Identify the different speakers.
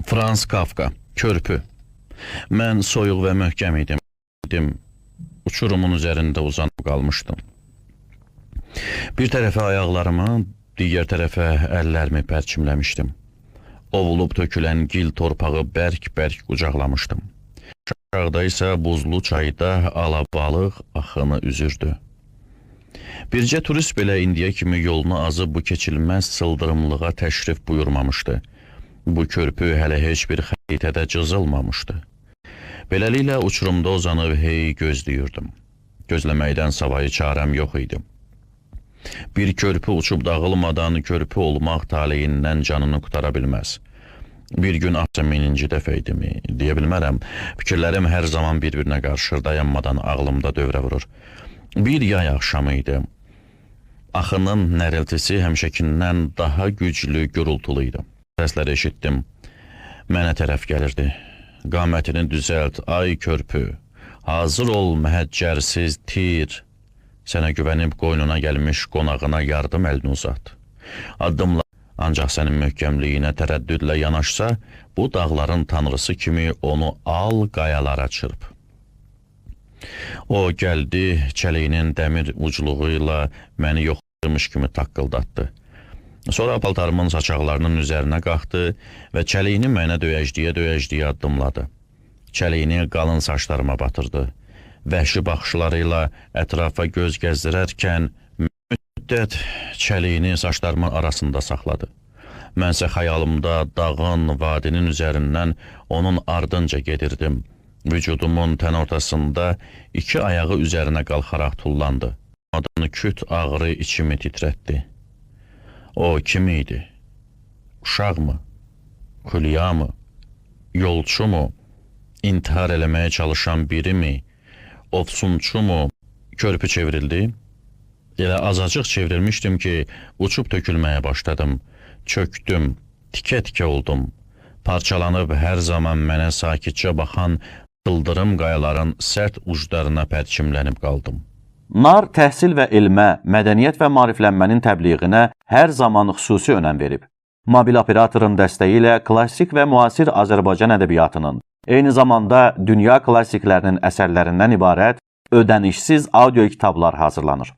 Speaker 1: Franz Kafka, Körpü. Mən soyuq və möhkəm idim. Uçurumun üzərində uzanıb qalmışdım. Bir tərəfə ayaqlarımı, digər tərəfə əllərimi pərçimləmişdim. Ovulub tökülən gil torpağı bərk-bərk qucaqlamışdım. Aşağıda isə buzlu çayda alabalıq axını üzürdü. Bircə turist belə indiyə kimi yolunu azıb bu keçilməz sıldırımlığa təşrif buyurmamışdı. Bu körpü hələ heç bir xəritədə cızılmamışdı. Beləliklə uçurumda uzanıb hey gözləyirdim. Gözləməkdən savayı çarəm yox idi. Bir körpü uçub dağılmadan körpü olmaq taleyindən canını qutara bilməz. Bir gün mininci dəfə idimi, deyə bilmərəm. Fikirlərim hər zaman bir-birinə qarşı dayanmadan ağlımda dövrə vurur. Bir yay axşamı idi. Axının nəriltisi həmişəkindən daha güclü, gürültülü idi. Səsləri eşitdim. Mənə tərəf gəlirdi. Qamətini düzəlt, ay körpü. Hazır ol, məhəccərsiz tir. Sənə güvənib qoynuna gəlmiş qonağına yardım əlini uzat. Addımla, ancaq sənin möhkəmliyinə tərəddüdlə yanaşsa, bu dağların tanrısı kimi onu al qayalara çırp. O gəldi, çəliyinin dəmir ucluğu ilə məni yoxlamış kimi taqqıldatdı. Sonra paltarımın saçaqlarının üzərinə qalxdı və çəliyini mənə döyəcdiyə addımladı. Çəliyini qalın saçlarıma batırdı. Vəhşi baxışlarıyla ətrafa göz gəzdirərkən müddət çəliyini saçlarımın arasında saxladı. Mənsə xəyalımda dağın, vadinin üzərindən onun ardınca gedirdim. Vücudumun tən ortasında iki ayağı üzərinə qalxaraq tullandı. Adını küt ağrı içimi titrətdi. O kim idi? Uşaq mı? Xülya mı? Yolçu mu? İntihar eləməyə çalışan biri mi? Ofsunçu mu? Körpü çevrildi. Elə azacıq çevrilmişdim ki, uçub tökülməyə başladım. Çöktüm, tikə-tikə oldum. Parçalanıb hər zaman mənə sakitcə baxan sıldırım qayaların sərt uclarına pərçimlənib qaldım.
Speaker 2: NAR təhsil və elmə, mədəniyyət və maariflənmənin təbliğinə hər zaman xüsusi önəm verib. Mobil operatorun dəstəyi ilə klassik və müasir Azərbaycan ədəbiyyatının, eyni zamanda dünya klassiklərinin əsərlərindən ibarət ödənişsiz audio kitablar hazırlanır.